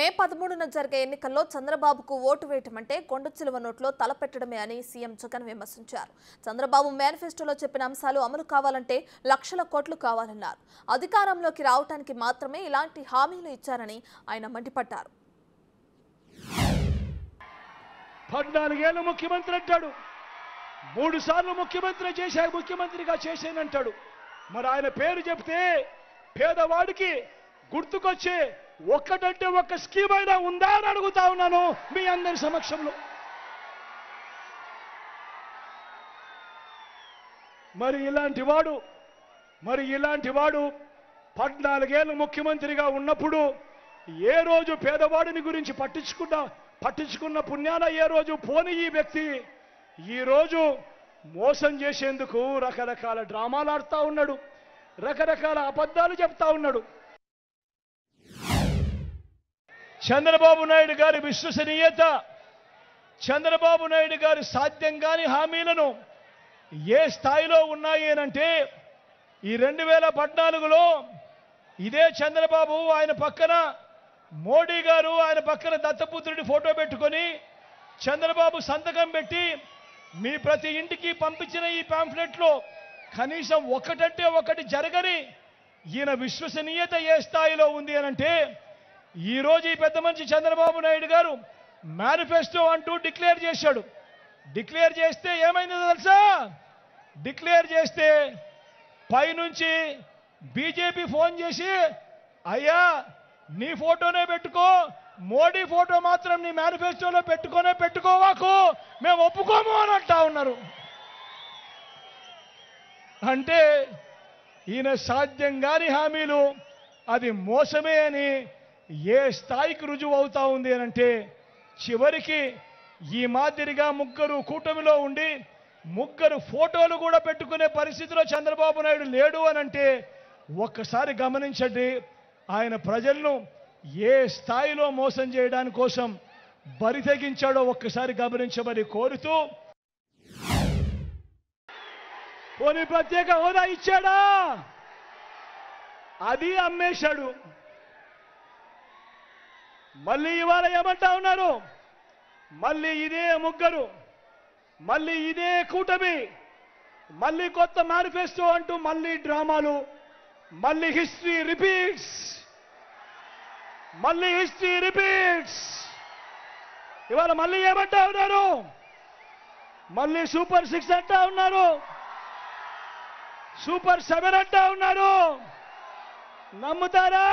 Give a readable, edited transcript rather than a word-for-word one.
మే 13న జరిగే ఎన్నికల్లో చంద్రబాబుకు ఓటు వేయటమంటే కొండచిలువ నోట్లో తలపెట్టడమే అని సీఎం జగన్ విమర్శించారు. చంద్రబాబు మేనిఫెస్టోలో చెప్పిన అంశాలు అమలు కావాలంటే లక్షల కోట్లు కావాలన్నారు. అధికారంలోకి రావడానికి మాత్రమే ఇలాంటి హామీలు ఇచ్చారని ఆయన మండిపడ్డారు. 14 ఏళ్ల ముఖ్యమంత్రి అంటాడు, 3 సార్లు ముఖ్యమంత్రిగా చేశానంటాడు. మరి ఆయన పేరు చెప్తే పేదవాడికి గుర్తుకొచ్చే ఒక్కటంటే ఒక్క స్కీమ్ అయినా ఉందా అని అడుగుతా ఉన్నాను మీ అందరి సమక్షంలో. మరి ఇలాంటి వాడు 14 ఏళ్ల ముఖ్యమంత్రిగా ఉన్నప్పుడు ఏ రోజు పేదవాడిని గురించి పట్టించుకున్న పుణ్యాన ఏ రోజు పోని ఈ వ్యక్తి ఈ రోజు మోసం చేసేందుకు రకరకాల డ్రామాలు ఆడుతూ ఉన్నాడు, రకరకాల అబద్ధాలు చెప్తా ఉన్నాడు. చంద్రబాబు నాయుడు గారి విశ్వసనీయత, చంద్రబాబు నాయుడు గారి సాధ్యం కాని హామీలను ఏ స్థాయిలో ఉన్నాయి అనంటే ఈ 2014లో ఇదే చంద్రబాబు ఆయన పక్కన మోడీ గారు ఆయన పక్కన దత్తపుత్రుడి ఫోటో పెట్టుకొని చంద్రబాబు సంతకం పెట్టి మీ ప్రతి ఇంటికి పంపించిన ఈ పాంఫ్లెట్లో కనీసం ఒకటంటే ఒకటి జరగని ఈయన విశ్వసనీయత ఏ స్థాయిలో ఉంది అనంటే ఈ రోజు ఈ పెద్ద మనిషి చంద్రబాబు నాయుడు గారు మేనిఫెస్టో అంటూ డిక్లేర్ చేశాడు. డిక్లేర్ చేస్తే ఏమైందో తెలుసా? డిక్లేర్ చేస్తే పైనుంచి బీజేపీ ఫోన్ చేసి, అయ్యా నీ ఫోటోనే పెట్టుకో, మోడీ ఫోటో మాత్రం నీ మేనిఫెస్టోలో పెట్టుకోవాకు, మేము ఒప్పుకోము అని అంటా ఉన్నారు. అంటే ఈయన సాధ్యం కాని హామీలు అది మోసమే అని ఏ స్థాయికి రుజువు అవుతా ఉంది అనంటే చివరికి ఈ మాదిరిగా ముగ్గురు కూటమిలో ఉండి ముగ్గురు ఫోటోలు కూడా పెట్టుకునే పరిస్థితిలో చంద్రబాబు నాయుడు లేడు అనంటే ఒక్కసారి గమనించండి ఆయన ప్రజలను ఏ స్థాయిలో మోసం చేయడానికి కోసం బరి తెగించాడో ఒక్కసారి గమనించమని కోరుతూ, పోనీ ప్రత్యేక హోదా ఇచ్చాడా? అది అమ్మేశాడు. మళ్ళీ ఇవాళ ఏమంటా ఉన్నారు? మళ్ళీ ఇదే ముగ్గురు, మళ్ళీ ఇదే కూటమి, మళ్ళీ కొత్త మేనిఫెస్టో అంటూ మళ్ళీ డ్రామాలు, మళ్ళీ హిస్టరీ రిపీట్స్. ఇవాళ మళ్ళీ ఏమంటా ఉన్నారు? మళ్ళీ సూపర్ 6 అంటా ఉన్నారు, సూపర్ 7 అంటా ఉన్నారు. నమ్ముతారా?